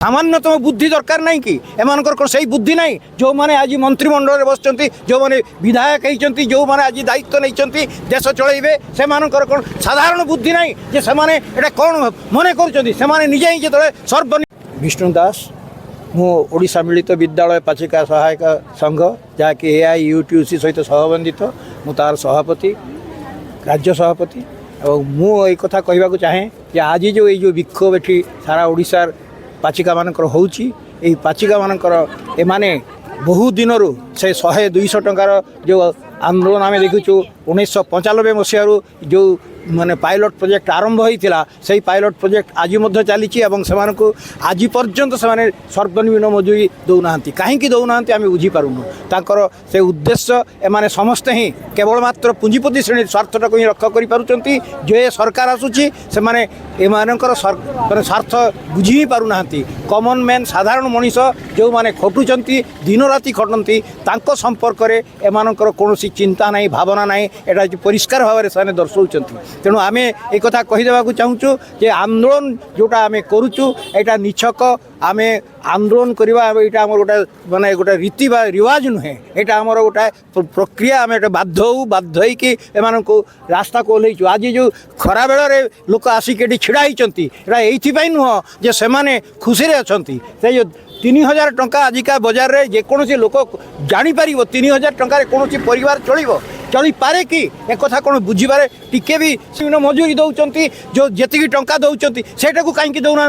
सामान्यतम बुद्धि दरकार नहीं कि एमानकर कोन सही बुद्धि नहीं जो माने आज मंत्रिमंडल बसचंती जो माने विधायक होइचंती जो माने आज दायित्व नैचंती देश चलैबे से मानकर कोन साधारण बुद्धि नहीं जे से माने एटा कोन मने करचंती से माने निजे ही जेतले सर्व विष्णु दास मु ओडिशा मिलित विद्यालय पाचिका सहायक संघ जहाँकि AIUTUC सहित सहबंधित मु तार सभापति राज्य सभापति और मु एक कथा कहवाक चाहे कि आज जो विक्षोभ एठी सारा ओडिशार पाचिका मानकर होउची एई पाचिका मानकर एमाने बहु दिनरू से 100-200 टंकार जो आंदोलन आम देखुचु 1995 मसीह जो माने पायलट प्रोजेक्ट आरंभ होता से पायलट प्रोजेक्ट आज चली आज पर्यंत से सर्वनिम्न मजूरी दौना कहीं दौना आम बुझीपारूनु तांकर से उद्देश्य एमाने समस्ते ही केवल मात्र पुंजीपति श्रेणी स्वार्थटा को ही रक्षा करें जो ये सरकार आसूची से माने एमानकर स्वार्थ बुझी ही पारुना कॉमन मैन साधारण मनीष जो माने खटुचंती दिन राति खटंती तांको संपर्क में एमानकर कौन चिंता नहीं भावना नहीं एटा परिष्कार भाव में दर्शाउछंती तेणु आम एक कथा कहीदेवाक चाहूँ जे आंदोलन जोटा आम करुचु एटा निछक आम आंदोलन करवा यहाँ आम गोटे माने गोटे रीति बा रिवाज नुहे यहाँ आम गोटे प्रक्रिया आम बाध्य को रास्ता को ओह्लैचु आज जो खरा बेल लोक आसिक छिड़ा होती ये नुह जे से खुशी अच्छा से जो 3000 टंका आजिका बजार रे जेकोसी लोक जापर 3000 टंकार कौन परिवार चली पारे कि एक कथा कौन बुझीबारे टिके भी मजूरी दौरान जो जी टंका दौरान सेटा को कहीं दौना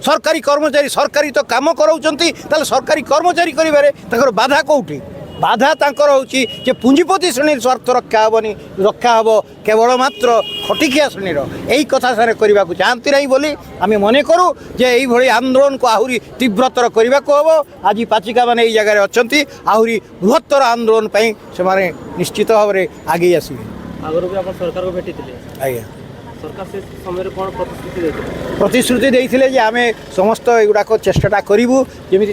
सरकारी कर्मचारी सरकारी तो काम कराउछंती ताले सरकारी कर्मचारी करिबारे ताकर बाधा कोठी बाधा तांकर होची जे पुंजीपति श्रेणी स्वार्थ रक्षा हेनी रक्षा हे केवल मात्र खटिकिया श्रेणीर यही कथा सारे करने को चाहती नहीं बोली आम मन करूँ जे यही आंदोलन को आहरी तीव्रतर करने को हम आज पाचिका मैंने ये जगह अच्छा आहरी बृहत्तर आंदोलन से निश्चित भाव में आगे आसवे सरकार को भेटी आज्ञा सरकार से समय कौन प्रतिश्रुति देते जे आम समस्त युवाक चेष्टा करूँ जमी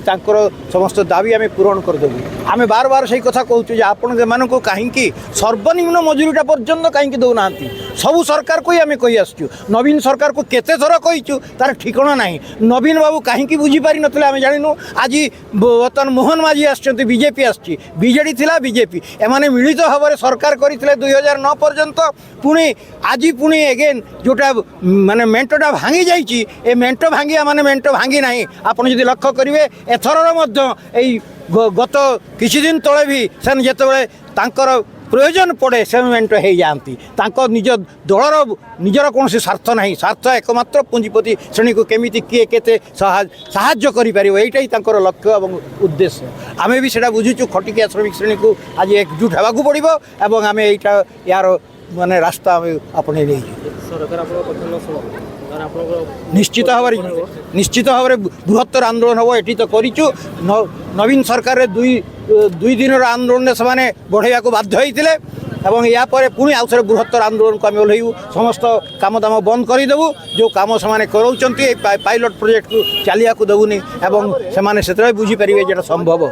समस्त दाबी आम पूरण करदेबू आम बार बार से कथा कहूँ आपण को कहीं सर्वनिम्न मजूरीटा पर्यंत कहीं दौना सबू सरकार को ही आम कही आसचु नवीन सरकार को केते थर कहीचु तार ठिकाना ना नवीन बाबू कहीं बुझीपारी नथिले आम जानिनु आज बर्तमान मोहन माझी आसचंती बीजेपी आसची बीजेडी थिला बीजेपी एमाने मिलित भाव में सरकार करथिले 2009 पर्यंत पुणी आज पुणी एगेन जोटा माने मेंटटा भांगी जाइए ए मेंट भांगी माने मेंट भांगी ना आपड़ जब लक्ष्य करेंगे एथर गत किछि दिन तले भी से जितेबाला तांकर प्रयोजन पड़े से मेंट हो जाती निज दलर निजर कौन स्वार्थ ना स्वार्थ एकमात्र पुंजीपति श्रेणी को केमिति किए केते साहाय्य करें यही लक्ष्य और उद्देश्य आम भी से बुझुचु खटिकिया श्रमिक श्रेणी को आज एकजुट होगा पड़ो और आम यहाँ यार माने रास्ता आपणे निश्चित भाव में बृहत्तर आंदोलन हम ये तो करूँ नवीन सरकार दुई दिन आंदोलन से बढ़ाइया बाध्य होते या पुणी आउ थे बृहत्तर आंदोलन को आम ओह्लू समस्त काम दाम बंद करदेबू जो कम से कराऊँच पायलट प्रोजेक्ट को चलिया देवुनी से बुझीपारे जो संभव।